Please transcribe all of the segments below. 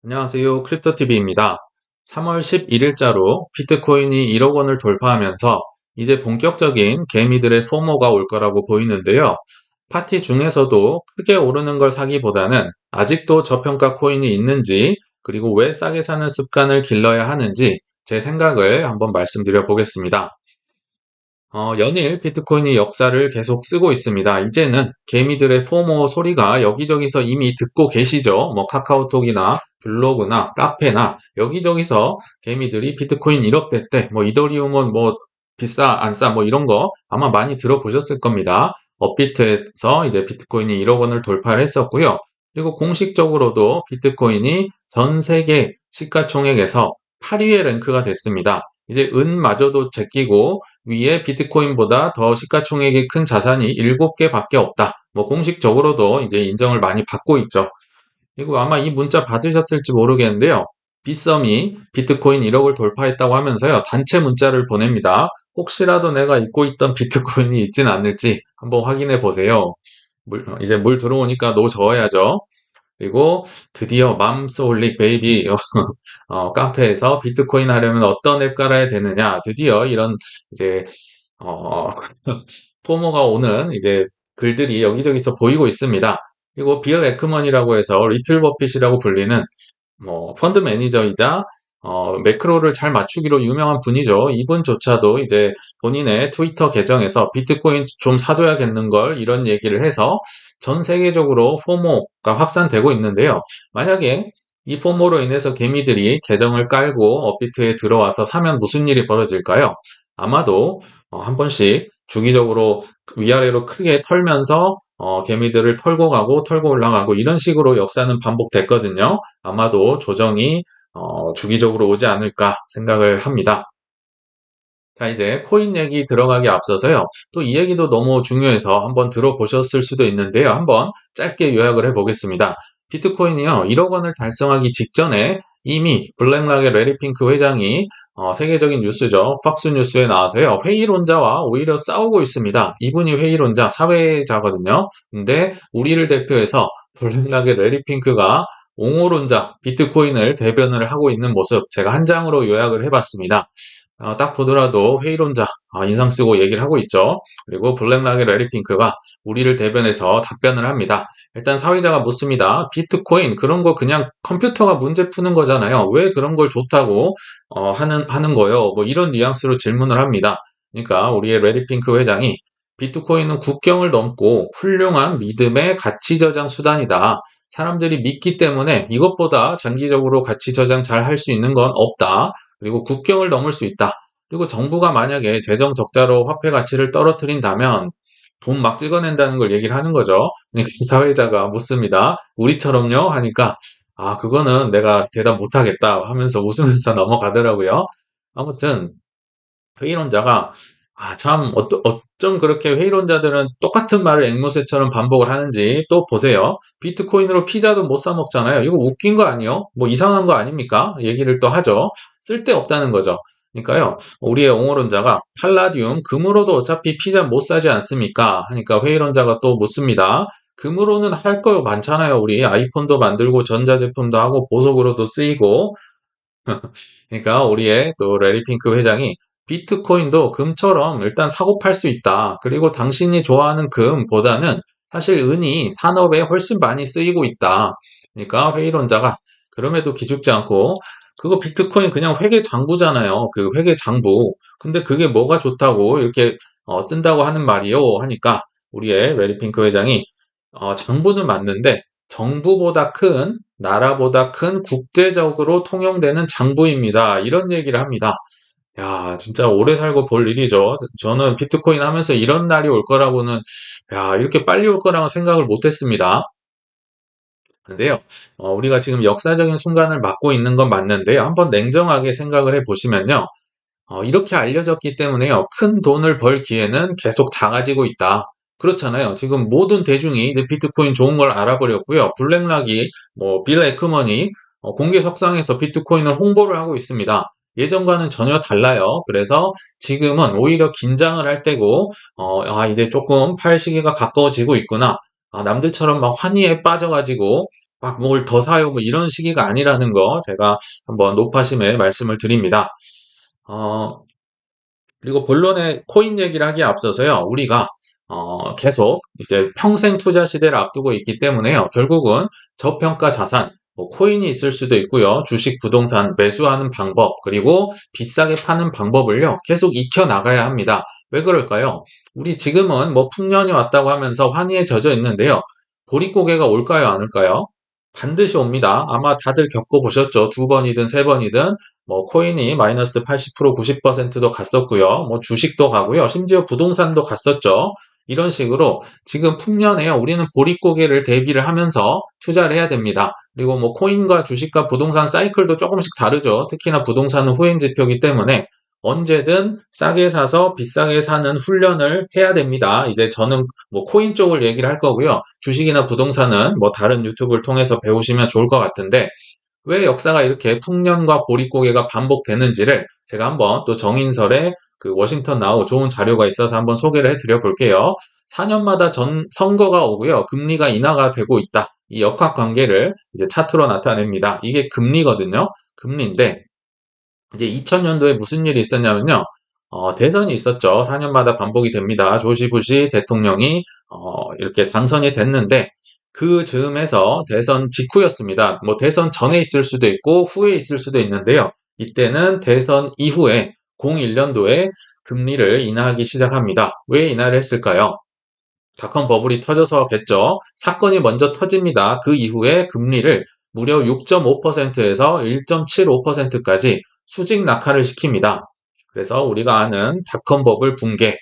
안녕하세요. 크립토TV입니다. 3월 11일자로 비트코인이 1억 원을 돌파하면서 이제 본격적인 개미들의 포모가 올 거라고 보이는데요. 파티 중에서도 크게 오르는 걸 사기보다는 아직도 저평가 코인이 있는지, 그리고 왜 싸게 사는 습관을 길러야 하는지 제 생각을 한번 말씀드려 보겠습니다. 연일 비트코인이 역사를 계속 쓰고 있습니다. 이제는 개미들의 포모 소리가 여기저기서 이미 듣고 계시죠? 뭐 카카오톡이나 블로그나 카페나 여기저기서 개미들이 비트코인 1억 됐대. 뭐 이더리움은 뭐 비싸 안 싸 뭐 이런 거 아마 많이 들어보셨을 겁니다. 업비트에서 이제 비트코인이 1억 원을 돌파를 했었고요. 그리고 공식적으로도 비트코인이 전 세계 시가총액에서 8위에 랭크가 됐습니다. 이제 은마저도 제끼고 위에 비트코인보다 더 시가총액이 큰 자산이 7개밖에 없다. 뭐 공식적으로도 이제 인정을 많이 받고 있죠. 그리고 아마 이 문자 받으셨을지 모르겠는데요. 빗썸이 비트코인 1억을 돌파했다고 하면서요. 단체 문자를 보냅니다. 혹시라도 내가 잊고 있던 비트코인이 있진 않을지 한번 확인해 보세요. 이제 물 들어오니까 노 저어야죠. 그리고 드디어 맘스홀릭 베이비 카페에서 비트코인 하려면 어떤 앱 깔아야 되느냐. 드디어 이런 이제 어, 포모가 오는 이제 글들이 여기저기서 보이고 있습니다. 그리고 빌 에크먼이라고 해서 리틀 버핏이라고 불리는 뭐 펀드 매니저이자 매크로를 잘 맞추기로 유명한 분이죠. 이분조차도 이제 본인의 트위터 계정에서 비트코인 좀 사줘야겠는 걸 이런 얘기를 해서 전 세계적으로 포모가 확산되고 있는데요. 만약에 이 포모로 인해서 개미들이 계정을 깔고 업비트에 들어와서 사면 무슨 일이 벌어질까요? 아마도 한 번씩 주기적으로 위아래로 크게 털면서 개미들을 털고 가고 털고 올라가고 이런 식으로 역사는 반복됐거든요. 아마도 조정이 주기적으로 오지 않을까 생각을 합니다. 자, 이제 코인 얘기 들어가기 앞서서요. 또 이 얘기도 너무 중요해서 한번 들어보셨을 수도 있는데요. 한번 짧게 요약을 해보겠습니다. 비트코인이요, 1억 원을 달성하기 직전에 이미 블랙락의 레리 핑크 회장이 세계적인 뉴스죠. 팍스 뉴스에 나와서요. 회의론자와 오히려 싸우고 있습니다. 이분이 회의론자, 사회자거든요. 근데 우리를 대표해서 블랙락의 레리 핑크가 옹호론자, 비트코인을 대변을 하고 있는 모습 제가 한 장으로 요약을 해봤습니다. 딱 보더라도 회의론자 인상 쓰고 얘기를 하고 있죠. 그리고 블랙락의 레리 핑크가 우리를 대변해서 답변을 합니다. 일단 사회자가 묻습니다. 비트코인 그런 거 그냥 컴퓨터가 문제 푸는 거잖아요. 왜 그런 걸 좋다고 하는 거요? 뭐 이런 뉘앙스로 질문을 합니다. 그러니까 우리의 레리 핑크 회장이 비트코인은 국경을 넘고 훌륭한 믿음의 가치 저장 수단이다. 사람들이 믿기 때문에 이것보다 장기적으로 가치 저장 잘 할 수 있는 건 없다. 그리고 국경을 넘을 수 있다. 그리고 정부가 만약에 재정 적자로 화폐 가치를 떨어뜨린다면 돈 막 찍어낸다는 걸 얘기를 하는 거죠. 그러니까 이 사회자가 묻습니다. 우리처럼요? 하니까 그거는 내가 대답 못하겠다 하면서 웃으면서 넘어가더라고요. 아무튼 회의론자가 참 어쩜 그렇게 회의론자들은 똑같은 말을 앵무새처럼 반복을 하는지 또 보세요. 비트코인으로 피자도 못 사 먹잖아요. 이거 웃긴 거 아니에요? 뭐 이상한 거 아닙니까? 얘기를 또 하죠. 쓸데없다는 거죠. 그러니까요. 우리의 옹호론자가 팔라디움, 금으로도 어차피 피자 못 사지 않습니까? 하니까 회의론자가 또 묻습니다. 금으로는 할 거 많잖아요. 우리 아이폰도 만들고 전자제품도 하고 보석으로도 쓰이고 그러니까 우리의 또 레리 핑크 회장이 비트코인도 금처럼 일단 사고 팔 수 있다. 그리고 당신이 좋아하는 금보다는 사실 은이 산업에 훨씬 많이 쓰이고 있다. 그러니까 회의론자가 그럼에도 기죽지 않고 그거 비트코인 그냥 회계 장부잖아요. 그 회계 장부. 근데 그게 뭐가 좋다고 이렇게 쓴다고 하는 말이요. 하니까 우리의 레리 핑크 회장이 장부는 맞는데 정부보다 큰 나라보다 큰 국제적으로 통용되는 장부입니다. 이런 얘기를 합니다. 야, 진짜 오래 살고 볼 일이죠. 저는 비트코인 하면서 이런 날이 올 거라고는, 야, 이렇게 빨리 올 거라고 생각을 못 했습니다. 근데요, 우리가 지금 역사적인 순간을 맞고 있는 건 맞는데요. 한번 냉정하게 생각을 해 보시면요. 이렇게 알려졌기 때문에요. 큰 돈을 벌 기회는 계속 작아지고 있다. 그렇잖아요. 지금 모든 대중이 이제 비트코인 좋은 걸 알아버렸고요. 블랙락이, 뭐, 빌 에크먼이 공개석상에서 비트코인을 홍보를 하고 있습니다. 예전과는 전혀 달라요. 그래서 지금은 오히려 긴장을 할 때고, 이제 조금 팔 시기가 가까워지고 있구나. 남들처럼 막 환희에 빠져가지고, 막 뭘 더 사요 뭐 이런 시기가 아니라는 거 제가 한번 높아심에 말씀을 드립니다. 어 그리고 본론의 코인 얘기를 하기에 앞서서요. 우리가 계속 이제 평생 투자 시대를 앞두고 있기 때문에요. 결국은 저평가 자산, 뭐 코인이 있을 수도 있고요. 주식, 부동산 매수하는 방법, 그리고 비싸게 파는 방법을요. 계속 익혀 나가야 합니다. 왜 그럴까요? 우리 지금은 뭐 풍년이 왔다고 하면서 환희에 젖어 있는데요. 보릿고개가 올까요, 안 올까요? 반드시 옵니다. 아마 다들 겪어보셨죠. 두 번이든 세 번이든 뭐 코인이 마이너스 80% 90%도 갔었고요. 뭐 주식도 가고요. 심지어 부동산도 갔었죠. 이런 식으로 지금 풍년에요. 우리는 보릿고개를 대비를 하면서 투자를 해야 됩니다. 그리고 뭐 코인과 주식과 부동산 사이클도 조금씩 다르죠. 특히나 부동산은 후행 지표이기 때문에 언제든 싸게 사서 비싸게 사는 훈련을 해야 됩니다. 이제 저는 뭐 코인 쪽을 얘기를 할 거고요. 주식이나 부동산은 뭐 다른 유튜브를 통해서 배우시면 좋을 것 같은데 왜 역사가 이렇게 풍년과 보릿고개가 반복되는지를 제가 한번 또 정인설의 그 워싱턴 나우 좋은 자료가 있어서 한번 소개를 해드려 볼게요. 4년마다 선거가 오고요. 금리가 인하가 되고 있다. 이 역학관계를 이제 차트로 나타냅니다. 이게 금리거든요. 금리인데 이제 2000년도에 무슨 일이 있었냐면요. 대선이 있었죠. 4년마다 반복이 됩니다. 조시 부시 대통령이 이렇게 당선이 됐는데 그 즈음에서 대선 직후였습니다. 뭐 대선 전에 있을 수도 있고 후에 있을 수도 있는데요. 이때는 대선 이후에 01년도에 금리를 인하하기 시작합니다. 왜 인하를 했을까요? 닷컴 버블이 터져서겠죠. 사건이 먼저 터집니다. 그 이후에 금리를 무려 6.5%에서 1.75%까지 수직 낙하를 시킵니다. 그래서 우리가 아는 닷컴 버블 붕괴,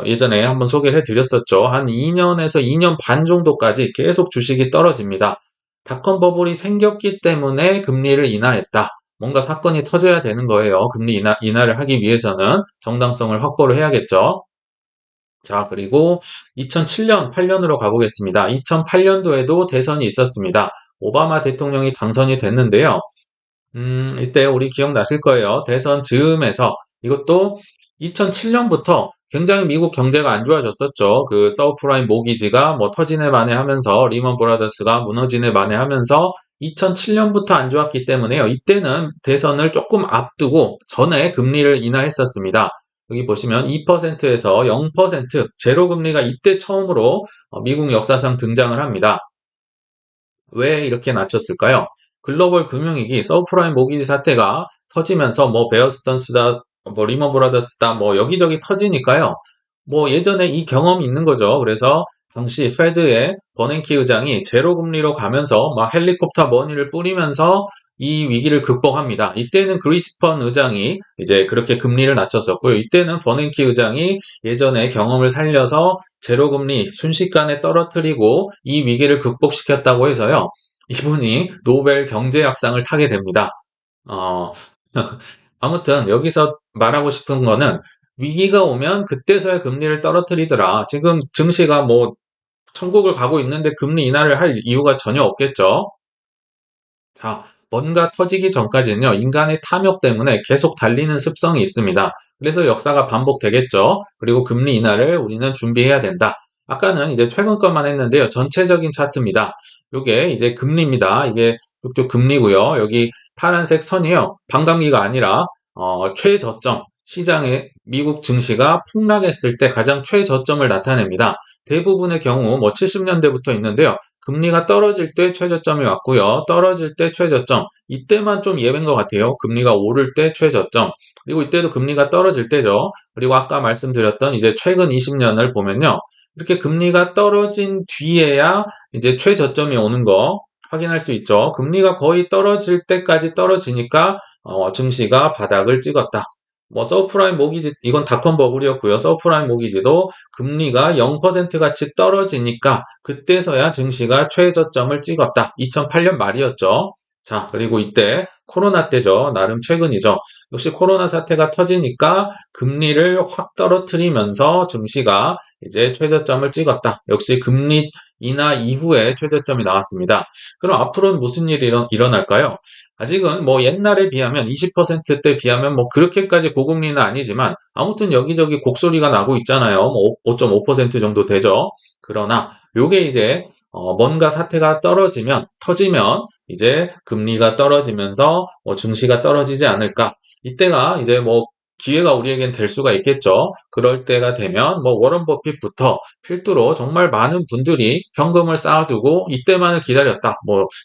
예전에 한번 소개를 해드렸었죠. 한 2년에서 2년 반 정도까지 계속 주식이 떨어집니다. 닷컴 버블이 생겼기 때문에 금리를 인하했다. 뭔가 사건이 터져야 되는 거예요. 금리 인하를 하기 위해서는 정당성을 확보를 해야겠죠. 자, 그리고 2007년, 8년으로 가보겠습니다. 2008년도에도 대선이 있었습니다. 오바마 대통령이 당선이 됐는데요. 이때 우리 기억나실 거예요. 대선 즈음에서 이것도 2007년부터 굉장히 미국 경제가 안 좋아졌었죠. 그 서브프라임 모기지가 뭐 터지네 마네 하면서 리먼 브라더스가 무너지네 마네 하면서 2007년부터 안 좋았기 때문에요. 이때는 대선을 조금 앞두고 전에 금리를 인하했었습니다. 여기 보시면 2%에서 0% 제로 금리가 이때 처음으로 미국 역사상 등장을 합니다. 왜 이렇게 낮췄을까요? 글로벌 금융위기, 서브프라임 모기지 사태가 터지면서 뭐 베어스턴스다, 뭐 리먼 브라더스다, 뭐 여기저기 터지니까요. 뭐 예전에 이 경험이 있는 거죠. 그래서 당시 페드의 버냉키 의장이 제로 금리로 가면서 막 헬리콥터 머니를 뿌리면서 이 위기를 극복합니다. 이때는 그리스펀 의장이 이제 그렇게 금리를 낮췄었고요. 이때는 버냉키 의장이 예전의 경험을 살려서 제로금리 순식간에 떨어뜨리고 이 위기를 극복시켰다고 해서요. 이분이 노벨 경제학상을 타게 됩니다. 어, 아무튼 여기서 말하고 싶은 거는 위기가 오면 그때서야 금리를 떨어뜨리더라. 지금 증시가 뭐 천국을 가고 있는데 금리 인하를 할 이유가 전혀 없겠죠. 자, 뭔가 터지기 전까지는요, 인간의 탐욕 때문에 계속 달리는 습성이 있습니다. 그래서 역사가 반복되겠죠. 그리고 금리 인하를 우리는 준비해야 된다. 아까는 이제 최근 것만 했는데요. 전체적인 차트입니다. 요게 이제 금리입니다. 이게 이쪽 금리고요. 여기 파란색 선이요. 반감기가 아니라 최저점, 시장의 미국 증시가 폭락했을 때 가장 최저점을 나타냅니다. 대부분의 경우 뭐 70년대부터 있는데요. 금리가 떨어질 때 최저점이 왔고요. 떨어질 때 최저점. 이때만 좀 예외인 것 같아요. 금리가 오를 때 최저점. 그리고 이때도 금리가 떨어질 때죠. 그리고 아까 말씀드렸던 이제 최근 20년을 보면요. 이렇게 금리가 떨어진 뒤에야 이제 최저점이 오는 거 확인할 수 있죠. 금리가 거의 떨어질 때까지 떨어지니까 증시가 바닥을 찍었다. 뭐 서프라임 모기지 이건 닷컴 버블이었고요. 서프라임 모기지도 금리가 0% 같이 떨어지니까 그때서야 증시가 최저점을 찍었다. 2008년 말이었죠. 자, 그리고 이때 코로나 때죠. 나름 최근이죠. 역시 코로나 사태가 터지니까 금리를 확 떨어뜨리면서 증시가 이제 최저점을 찍었다. 역시 금리 인하 이후에 최저점이 나왔습니다. 그럼 앞으로는 무슨 일이 일어날까요? 아직은 뭐 옛날에 비하면 20%대 비하면 뭐 그렇게까지 고금리는 아니지만 아무튼 여기저기 곡소리가 나고 있잖아요. 뭐 5.5% 정도 되죠. 그러나 요게 이제 뭔가 사태가 터지면 이제 금리가 떨어지면서 증시가 떨어지지 않을까. 이때가 이제 기회가 우리에겐 될 수가 있겠죠. 그럴 때가 되면 워런 버핏부터 필두로 정말 많은 분들이 현금을 쌓아두고 이때만을 기다렸다.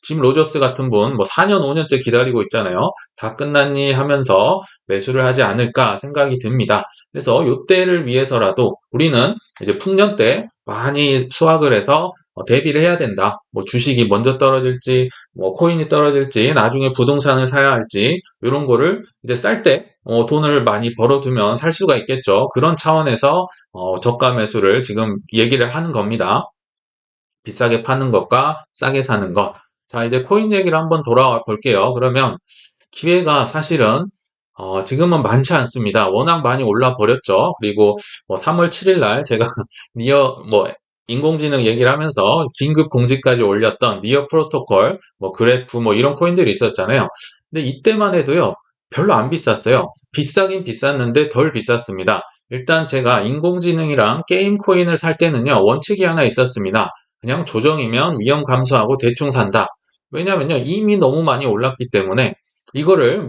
짐 로저스 같은 분 4년, 5년째 기다리고 있잖아요. 다 끝났니 하면서 매수를 하지 않을까 생각이 듭니다. 그래서 이때를 위해서라도 우리는 이제 풍년 때 많이 수확을 해서 대비를 해야 된다. 주식이 먼저 떨어질지, 코인이 떨어질지, 나중에 부동산을 사야 할지, 이런 거를 이제 쌀 때, 돈을 많이 벌어두면 살 수가 있겠죠. 그런 차원에서, 저가 매수를 지금 얘기를 하는 겁니다. 비싸게 파는 것과 싸게 사는 것. 자, 이제 코인 얘기를 한번 돌아와 볼게요. 그러면 기회가 사실은 지금은 많지 않습니다. 워낙 많이 올라 버렸죠. 그리고 3월 7일 날 제가 니어 인공지능 얘기를 하면서 긴급 공지까지 올렸던 니어 프로토콜, 그래프 이런 코인들이 있었잖아요. 근데 이때만 해도요. 별로 안 비쌌어요. 비싸긴 비쌌는데 덜 비쌌습니다. 일단 제가 인공지능이랑 게임 코인을 살 때는요. 원칙이 하나 있었습니다. 그냥 조정이면 위험 감소하고 대충 산다. 왜냐면요. 이미 너무 많이 올랐기 때문에 이거를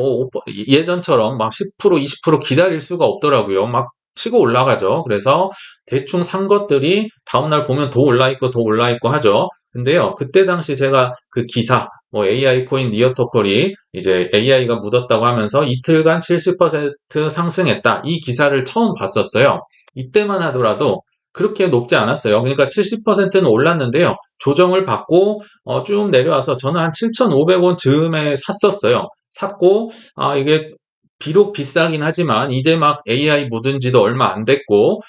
예전처럼 막 10%, 20% 기다릴 수가 없더라고요. 막 치고 올라가죠. 그래서 대충 산 것들이 다음날 보면 더 올라 있고 더 올라 있고 하죠. 근데요, 그때 당시 제가 그 기사, AI 코인 니어토컬이 이제 AI가 묻었다고 하면서 이틀간 70% 상승했다. 이 기사를 처음 봤었어요. 이때만 하더라도 그렇게 높지 않았어요. 그러니까 70%는 올랐는데요. 조정을 받고 쭉 내려와서 저는 한 7,500원 즈음에 샀었어요. 샀고 이게 비록 비싸긴 하지만 이제 막 AI 묻은 지도 얼마 안 됐고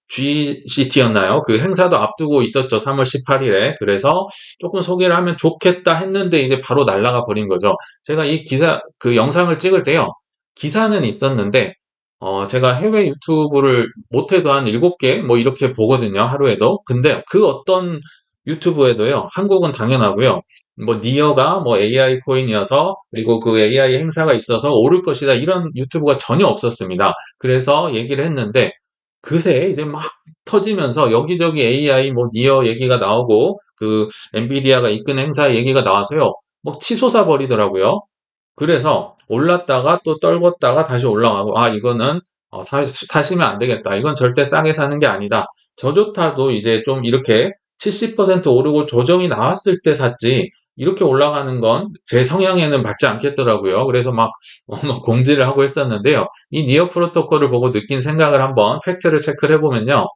GCT였나요? 그 행사도 앞두고 있었죠. 3월 18일에. 그래서 조금 소개를 하면 좋겠다 했는데 이제 바로 날아가 버린 거죠. 제가 이 기사 그 영상을 찍을 때요. 기사는 있었는데 제가 해외 유튜브를 못해도 한 7개 이렇게 보거든요. 하루에도. 근데 그 어떤 유튜브에도요. 한국은 당연하고요. 니어가 AI 코인이어서 그리고 그 AI 행사가 있어서 오를 것이다. 이런 유튜브가 전혀 없었습니다. 그래서 얘기를 했는데 그새 이제 막 터지면서 여기저기 AI 니어 얘기가 나오고 그 엔비디아가 이끈 행사 얘기가 나와서요. 치솟아 버리더라고요. 그래서 올랐다가 또 떨궜다가 다시 올라가고 이거는 사시면 안 되겠다. 이건 절대 싸게 사는 게 아니다. 저조차도 이제 좀 이렇게 70% 오르고 조정이 나왔을 때 샀지 이렇게 올라가는 건 제 성향에는 맞지 않겠더라고요. 그래서 막 공지를 하고 했었는데요. 이 니어 프로토콜을 보고 느낀 생각을 한번 팩트를 체크를 해보면요.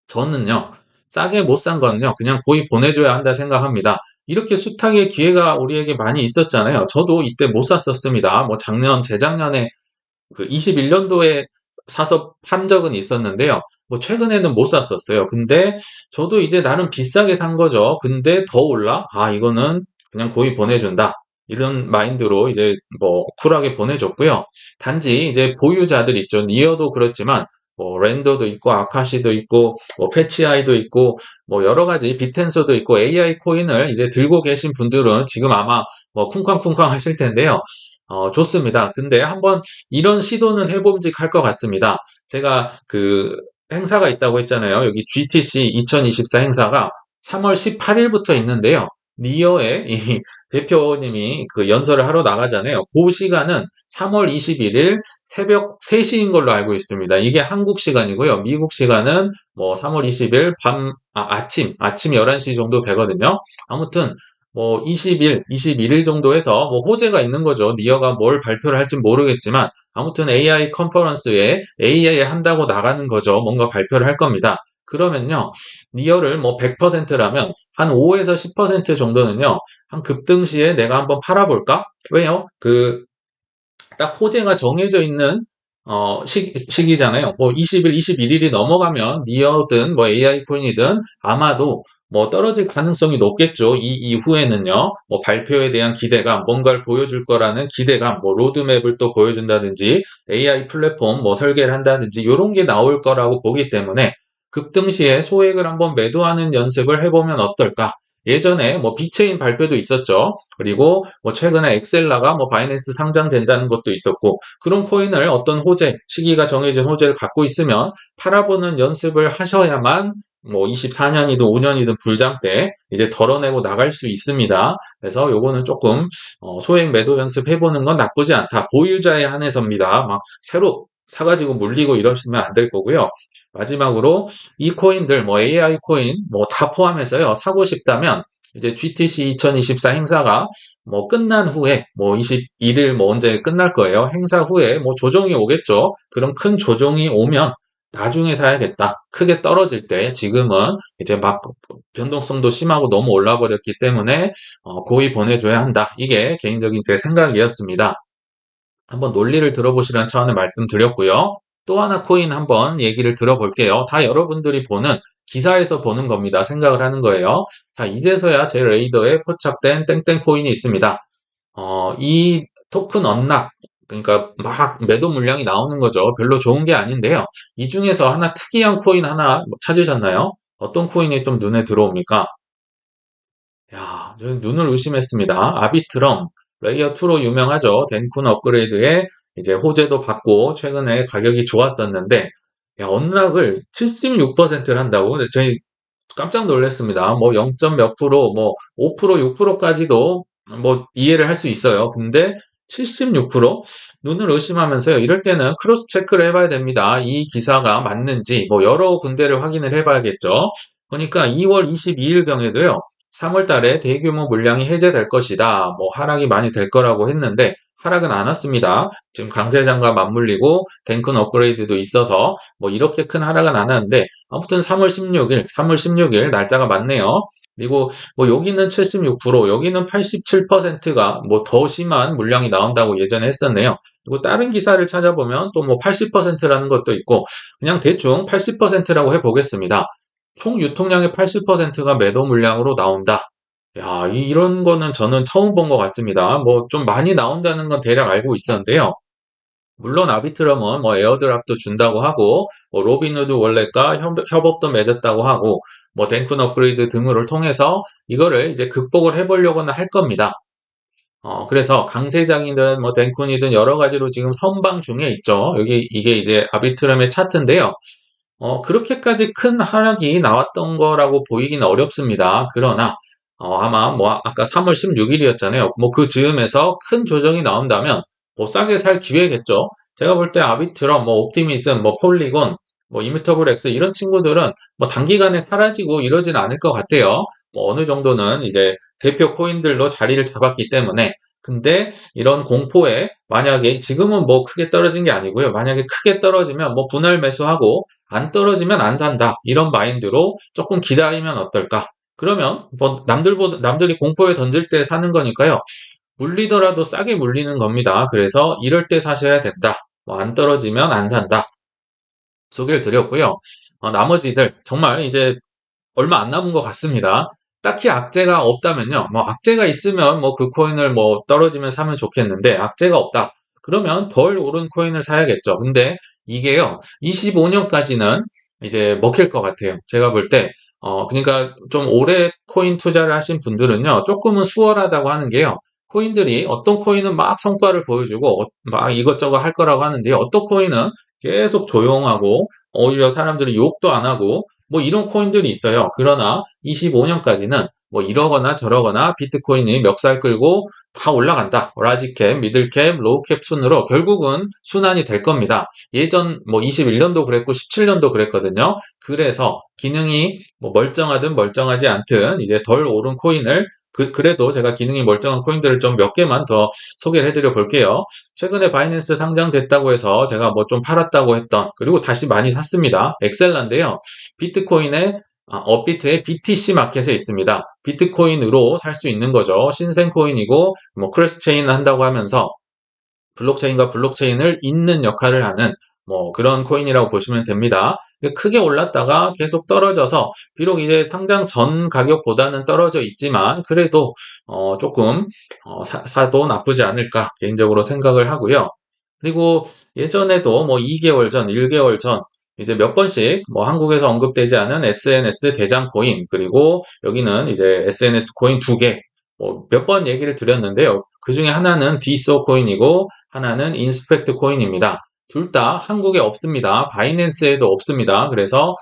저는요, 싸게 못 산 거는요, 그냥 고이 보내줘야 한다 생각합니다. 이렇게 숱하게 기회가 우리에게 많이 있었잖아요. 저도 이때 못 샀었습니다. 재작년에 그 21년도에 사서 판 적은 있었는데요. 최근에는 못 샀었어요. 근데 저도 이제 나름 비싸게 산 거죠. 근데 더 올라? 이거는 그냥 고이 보내준다. 이런 마인드로 이제 쿨하게 보내줬고요. 단지 이제 보유자들 있죠. 니어도 그렇지만 랜더도 있고 아카시도 있고 패치아이도 있고 여러 가지 비텐서도 있고 AI 코인을 이제 들고 계신 분들은 지금 아마 쿵쾅쿵쾅 하실 텐데요. 좋습니다. 근데 한번 이런 시도는 해봄직할 것 같습니다. 제가 그 행사가 있다고 했잖아요. 여기 GTC 2024 행사가 3월 18일부터 있는데요. 니어의 이 대표님이 그 연설을 하러 나가잖아요. 그 시간은 3월 21일 새벽 3시인 걸로 알고 있습니다. 이게 한국 시간이고요. 미국 시간은 3월 20일 아침 11시 정도 되거든요. 아무튼 20일, 21일 정도 해서 호재가 있는 거죠. 니어가 뭘 발표를 할지 모르겠지만 아무튼 AI 컨퍼런스에 AI 한다고 나가는 거죠. 뭔가 발표를 할 겁니다. 그러면요. 니어를 100%라면 한 5에서 10% 정도는요. 한 급등시에 내가 한번 팔아볼까? 왜요? 딱 호재가 정해져 있는 시기잖아요. 20일, 21일이 넘어가면 니어든 AI 코인이든 아마도 떨어질 가능성이 높겠죠. 이 이후에는요. 발표에 대한 기대감, 뭔가를 보여줄 거라는 기대감, 로드맵을 또 보여준다든지 AI 플랫폼 설계를 한다든지 이런 게 나올 거라고 보기 때문에 급등시에 소액을 한번 매도하는 연습을 해보면 어떨까? 예전에 비체인 발표도 있었죠. 그리고 최근에 엑셀라가 바이낸스 상장된다는 것도 있었고 그런 코인을 어떤 호재, 시기가 정해진 호재를 갖고 있으면 팔아보는 연습을 하셔야만 뭐 24년이든 5년이든 불장 때 이제 덜어내고 나갈 수 있습니다. 그래서 요거는 조금 소액 매도 연습해 보는 건 나쁘지 않다. 보유자에 한해서입니다. 막 새로 사가지고 물리고 이러시면 안 될 거고요. 마지막으로 이 코인들 뭐 AI 코인 뭐 다 포함해서요. 사고 싶다면 이제 GTC 2024 행사가 뭐 끝난 후에 뭐 21일 뭐 언제 끝날 거예요. 행사 후에 뭐 조정이 오겠죠. 그럼 큰 조정이 오면 나중에 사야겠다. 크게 떨어질 때 지금은 이제 막 변동성도 심하고 너무 올라 버렸기 때문에 고이 보내줘야 한다. 이게 개인적인 제 생각이었습니다. 한번 논리를 들어보시라는 차원의 말씀드렸고요. 또 하나 코인 한번 얘기를 들어볼게요. 다 여러분들이 보는 기사에서 보는 겁니다. 생각을 하는 거예요. 자, 이제서야 제 레이더에 포착된 땡땡 코인이 있습니다. 이 토큰 언락, 그러니까 막 매도 물량이 나오는 거죠. 별로 좋은 게 아닌데요. 이 중에서 하나 특이한 코인 하나 뭐 찾으셨나요? 어떤 코인이 좀 눈에 들어옵니까? 야, 저는 눈을 의심했습니다. 아비트럼, 레이어 2로 유명하죠. 덴쿤 업그레이드에 이제 호재도 받고 최근에 가격이 좋았었는데, 야, 언락을 76%를 한다고? 근데 저희 깜짝 놀랐습니다. 뭐 0. 몇 프로, 뭐 5%, 6%까지도 뭐 이해를 할 수 있어요. 근데 76%? 눈을 의심하면서요. 이럴 때는 크로스 체크를 해봐야 됩니다. 이 기사가 맞는지 뭐 여러 군데를 확인을 해봐야겠죠. 그러니까 2월 22일경에도요. 3월 달에 대규모 물량이 해제될 것이다. 뭐 하락이 많이 될 거라고 했는데 하락은 안 왔습니다. 지금 강세장과 맞물리고 덴큰 업그레이드도 있어서 뭐 이렇게 큰 하락은 안 하는데 아무튼 3월 16일 날짜가 맞네요. 그리고 뭐 여기는 76%, 여기는 87%가 뭐 더 심한 물량이 나온다고 예전에 했었네요. 그리고 다른 기사를 찾아보면 또 뭐 80%라는 것도 있고 그냥 대충 80%라고 해보겠습니다. 총 유통량의 80%가 매도 물량으로 나온다. 야, 이런 거는 저는 처음 본 것 같습니다. 뭐 좀 많이 나온다는 건 대략 알고 있었는데요. 물론 아비트럼은 뭐 에어드랍도 준다고 하고 뭐 로빈후드 월렛과 협업도 맺었다고 하고 뭐 덴쿤 업그레이드 등을 통해서 이거를 이제 극복을 해보려고는 할 겁니다. 그래서 강세장이든 뭐 덴쿤이든 여러 가지로 지금 선방 중에 있죠. 여기 이게 이제 아비트럼의 차트인데요. 그렇게까지 큰 하락이 나왔던 거라고 보이긴 어렵습니다. 그러나 아마 뭐 아까 3월 16일이었잖아요. 뭐 그 즈음에서 큰 조정이 나온다면 뭐 싸게 살 기회겠죠. 제가 볼 때 아비트럼, 뭐 옵티미즘, 뭐 폴리곤, 뭐 이뮤터블 X 이런 친구들은 뭐 단기간에 사라지고 이러진 않을 것 같아요. 뭐 어느 정도는 이제 대표 코인들로 자리를 잡았기 때문에 근데 이런 공포에 만약에 지금은 뭐 크게 떨어진 게 아니고요. 만약에 크게 떨어지면 뭐 분할 매수하고 안 떨어지면 안 산다. 이런 마인드로 조금 기다리면 어떨까? 그러면 뭐 남들이 공포에 던질 때 사는 거니까요. 물리더라도 싸게 물리는 겁니다. 그래서 이럴 때 사셔야 된다. 뭐 안 떨어지면 안 산다. 소개를 드렸고요. 나머지들 정말 이제 얼마 안 남은 것 같습니다. 딱히 악재가 없다면요. 뭐 악재가 있으면 뭐 그 코인을 뭐 떨어지면 사면 좋겠는데 악재가 없다. 그러면 덜 오른 코인을 사야겠죠. 근데 이게요. 25년까지는 이제 먹힐 것 같아요. 제가 볼 때. 그러니까 좀 오래 코인 투자를 하신 분들은요. 조금은 수월하다고 하는 게요. 코인들이 어떤 코인은 막 성과를 보여주고 막 이것저것 할 거라고 하는데요. 어떤 코인은 계속 조용하고 오히려 사람들이 욕도 안 하고 뭐 이런 코인들이 있어요. 그러나 25년까지는 뭐 이러거나 저러거나 비트코인이 멱살 끌고 다 올라간다. 라지캡, 미들캡, 로우캡 순으로 결국은 순환이 될 겁니다. 예전 뭐 21년도 그랬고 17년도 그랬거든요. 그래서 기능이 뭐 멀쩡하든 멀쩡하지 않든 이제 덜 오른 코인을 그래도 제가 기능이 멀쩡한 코인들을 좀 몇 개만 더 소개를 해드려 볼게요. 최근에 바이낸스 상장됐다고 해서 제가 뭐 좀 팔았다고 했던 그리고 다시 많이 샀습니다. 엑셀라인데요. 비트코인의 업비트의 BTC 마켓에 있습니다. 비트코인으로 살 수 있는 거죠. 신생 코인이고 뭐 크로스 체인 한다고 하면서 블록체인과 블록체인을 잇는 역할을 하는 뭐 그런 코인이라고 보시면 됩니다. 크게 올랐다가 계속 떨어져서 비록 이제 상장 전 가격보다는 떨어져 있지만 그래도 조금 사도 나쁘지 않을까 개인적으로 생각을 하고요. 그리고 예전에도 뭐 2개월 전, 1개월 전 이제 몇 번씩 뭐 한국에서 언급되지 않은 SNS 대장 코인 그리고 여기는 이제 SNS 코인 2개 뭐 몇 번 얘기를 드렸는데요. 그 중에 하나는 디소 코인이고 하나는 인스펙트 코인입니다. 둘 다 한국에 없습니다. 바이낸스에도 없습니다. 그래서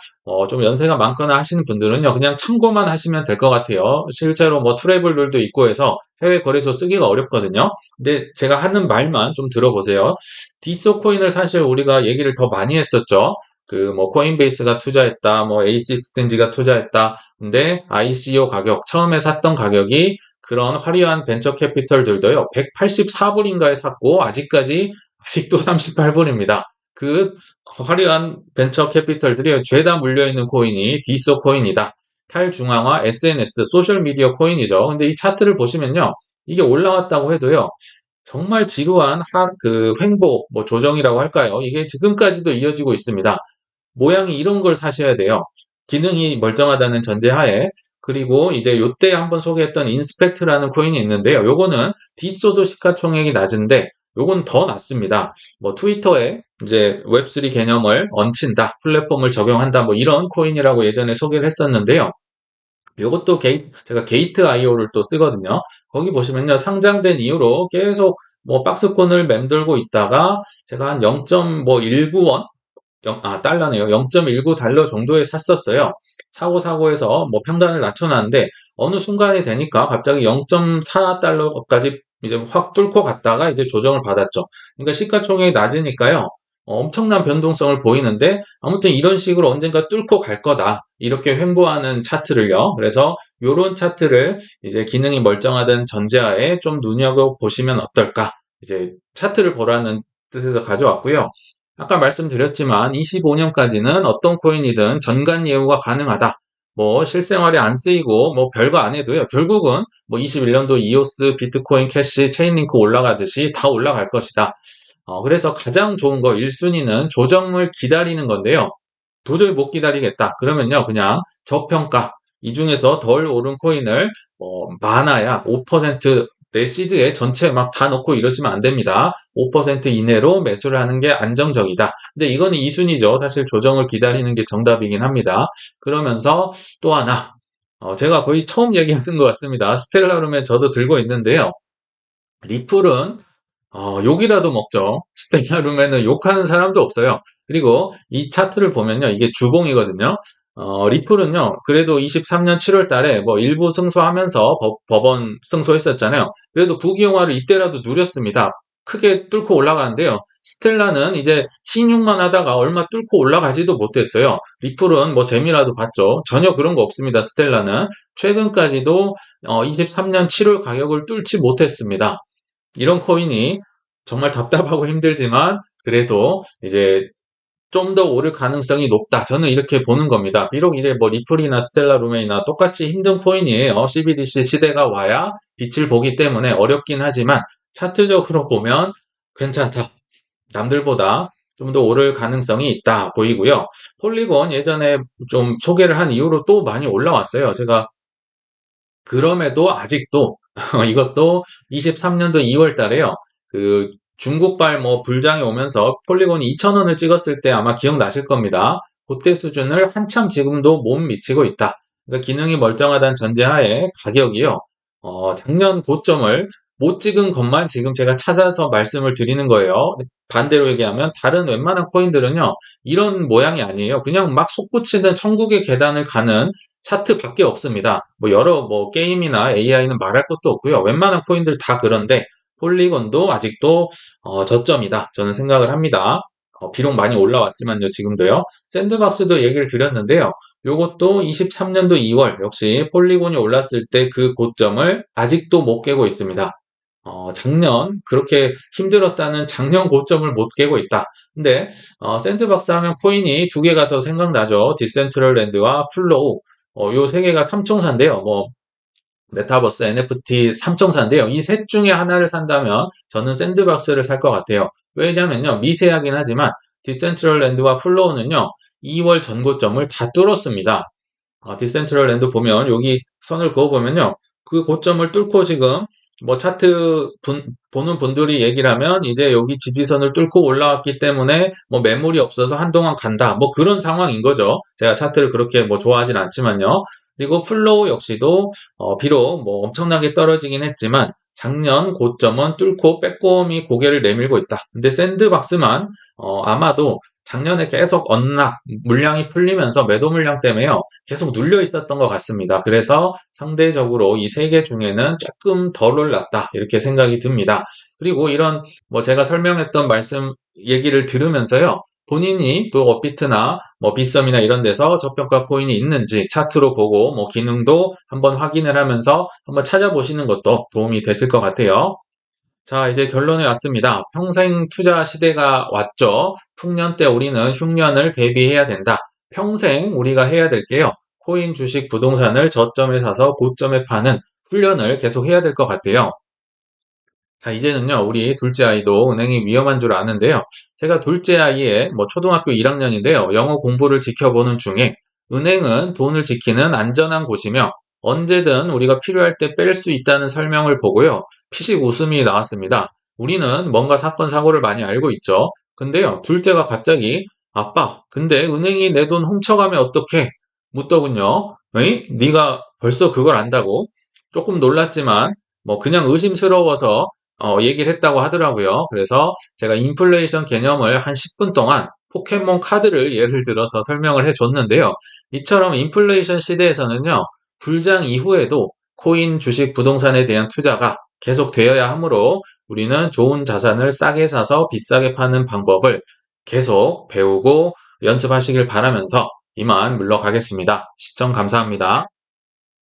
좀 연세가 많거나 하시는 분들은요, 그냥 참고만 하시면 될 것 같아요. 실제로 뭐 트래블들도 있고 해서 해외 거래소 쓰기가 어렵거든요. 근데 제가 하는 말만 좀 들어보세요. 디소 코인을 사실 우리가 얘기를 더 많이 했었죠. 그 뭐 코인베이스가 투자했다, 뭐 에이스 익스텐지가 투자했다. 근데 ICO 가격, 처음에 샀던 가격이 그런 화려한 벤처 캐피털들도요, 184불인가에 샀고 아직도 38불입니다. 그 화려한 벤처 캐피털들이 죄다 물려있는 코인이 디소 코인이다. 탈중앙화 SNS, 소셜미디어 코인이죠. 근데 이 차트를 보시면요. 이게 올라왔다고 해도요. 정말 지루한 그 횡보, 뭐 조정이라고 할까요? 이게 지금까지도 이어지고 있습니다. 모양이 이런 걸 사셔야 돼요. 기능이 멀쩡하다는 전제하에. 그리고 이제 요때 한번 소개했던 인스펙트라는 코인이 있는데요. 요거는 디소도 시가총액이 낮은데 요건 더 낮습니다. 뭐 트위터에 이제 웹3 개념을 얹힌다, 플랫폼을 적용한다, 뭐 이런 코인이라고 예전에 소개를 했었는데요. 요것도 제가 게이트 IO를 또 쓰거든요. 거기 보시면요. 상장된 이후로 계속 뭐 박스권을 맴돌고 있다가 제가 한 0.19원 달러네요. 0.19달러 정도에 샀었어요. 사고사고해서 뭐 평단을 낮춰놨는데 어느 순간이 되니까 갑자기 0.4달러까지 이제 확 뚫고 갔다가 이제 조정을 받았죠. 그러니까 시가총액이 낮으니까요. 엄청난 변동성을 보이는데 아무튼 이런 식으로 언젠가 뚫고 갈 거다. 이렇게 횡보하는 차트를요. 그래서 이런 차트를 이제 기능이 멀쩡하다는 전제하에 좀 눈여겨보시면 어떨까. 이제 차트를 보라는 뜻에서 가져왔고요. 아까 말씀드렸지만 25년까지는 어떤 코인이든 전관 예우가 가능하다. 뭐 실생활에 안 쓰이고 뭐 별거 안 해도요. 결국은 뭐 21년도 이오스, 비트코인, 캐시, 체인링크 올라가듯이 다 올라갈 것이다. 그래서 가장 좋은 거 1순위는 조정을 기다리는 건데요. 도저히 못 기다리겠다. 그러면요, 그냥 저평가. 이 중에서 덜 오른 코인을 많아야 5%내 시드에 전체 막 다 넣고 이러시면 안 됩니다. 5% 이내로 매수를 하는 게 안정적이다. 근데 이거는 2순위죠. 사실 조정을 기다리는 게 정답이긴 합니다. 그러면서 또 하나, 제가 거의 처음 얘기하는 것 같습니다. 스텔라룸에 저도 들고 있는데요. 리플은 욕이라도 먹죠. 스테이나룸에는 욕하는 사람도 없어요. 그리고 이 차트를 보면요. 이게 주봉이거든요. 리플은요. 그래도 23년 7월 달에 뭐 일부 승소하면서 법원 승소했었잖아요. 그래도 부기용화를 이때라도 누렸습니다. 크게 뚫고 올라가는데요. 스텔라는 이제 신용만 하다가 얼마 뚫고 올라가지도 못했어요. 리플은 뭐 재미라도 봤죠. 전혀 그런 거 없습니다. 스텔라는 최근까지도 23년 7월 가격을 뚫지 못했습니다. 이런 코인이 정말 답답하고 힘들지만 그래도 이제 좀 더 오를 가능성이 높다. 저는 이렇게 보는 겁니다. 비록 이제 뭐 리플이나 스텔라 루멘이나 똑같이 힘든 코인이에요. CBDC 시대가 와야 빛을 보기 때문에 어렵긴 하지만 차트적으로 보면 괜찮다. 남들보다 좀 더 오를 가능성이 있다 보이고요. 폴리곤 예전에 좀 소개를 한 이후로 또 많이 올라왔어요. 제가 그럼에도 아직도 이것도 23년도 2월 달에요. 그 중국발 뭐 불장이 오면서 폴리곤이 2,000원을 찍었을 때 아마 기억나실 겁니다. 그때 수준을 한참 지금도 못 미치고 있다. 그러니까 기능이 멀쩡하다는 전제하에 가격이요. 작년 고점을 못 찍은 것만 지금 제가 찾아서 말씀을 드리는 거예요. 반대로 얘기하면 다른 웬만한 코인들은요. 이런 모양이 아니에요. 그냥 막 솟구치는 천국의 계단을 가는 차트밖에 없습니다. 뭐 여러 뭐 게임이나 AI는 말할 것도 없고요. 웬만한 코인들 다 그런데 폴리곤도 아직도 저점이다. 저는 생각을 합니다. 비록 많이 올라왔지만요, 지금도요. 샌드박스도 얘기를 드렸는데요. 요것도 23년도 2월 역시 폴리곤이 올랐을 때 그 고점을 아직도 못 깨고 있습니다. 작년 그렇게 힘들었다는 작년 고점을 못 깨고 있다. 근데 샌드박스 하면 코인이 두 개가 더 생각나죠. 디센트럴랜드와 플로우. 요 세 개가 삼총사인데요. 뭐 메타버스, NFT 삼총사인데요. 이 셋 중에 하나를 산다면 저는 샌드박스를 살 것 같아요. 왜냐면요. 미세하긴 하지만 디센트럴랜드와 플로우는요. 2월 전고점을 다 뚫었습니다. 디센트럴랜드 보면 여기 선을 그어보면요. 그 고점을 뚫고 지금 뭐 차트 보는 분들이 얘기를 하면 이제 여기 지지선을 뚫고 올라왔기 때문에 뭐 매물이 없어서 한동안 간다. 뭐 그런 상황인 거죠. 제가 차트를 그렇게 뭐 좋아하진 않지만요. 그리고 플로우 역시도 비록 뭐 엄청나게 떨어지긴 했지만 작년 고점은 뚫고 빼꼼히 고개를 내밀고 있다. 근데 샌드박스만 아마도 작년에 계속 언락 물량이 풀리면서 매도 물량 때문에요. 계속 눌려 있었던 것 같습니다. 그래서 상대적으로 이 세 개 중에는 조금 덜 올랐다. 이렇게 생각이 듭니다. 그리고 이런 뭐 제가 설명했던 말씀 얘기를 들으면서요. 본인이 또 업비트나 뭐 빗썸이나 이런 데서 저평가 코인이 있는지 차트로 보고 뭐 기능도 한번 확인을 하면서 한번 찾아보시는 것도 도움이 되실 것 같아요. 자, 이제 결론에 왔습니다. 평생 투자 시대가 왔죠. 풍년 때 우리는 흉년을 대비해야 된다. 평생 우리가 해야 될 게요. 코인, 주식, 부동산을 저점에 사서 고점에 파는 훈련을 계속 해야 될 것 같아요. 자, 이제는요, 우리 둘째 아이도 은행이 위험한 줄 아는데요. 제가 둘째 아이의 뭐 초등학교 1학년인데요. 영어 공부를 지켜보는 중에 은행은 돈을 지키는 안전한 곳이며 언제든 우리가 필요할 때 뺄 수 있다는 설명을 보고요. 피식 웃음이 나왔습니다. 우리는 뭔가 사건, 사고를 많이 알고 있죠. 근데요, 둘째가 갑자기 아빠, 근데 은행이 내 돈 훔쳐가면 어떡해? 묻더군요. 에이? 네가 벌써 그걸 안다고? 조금 놀랐지만 뭐 그냥 의심스러워서 얘기를 했다고 하더라고요. 그래서 제가 인플레이션 개념을 한 10분 동안 포켓몬 카드를 예를 들어서 설명을 해줬는데요. 이처럼 인플레이션 시대에서는요, 불장 이후에도 코인, 주식, 부동산에 대한 투자가 계속 되어야 하므로 우리는 좋은 자산을 싸게 사서 비싸게 파는 방법을 계속 배우고 연습하시길 바라면서 이만 물러가겠습니다. 시청 감사합니다.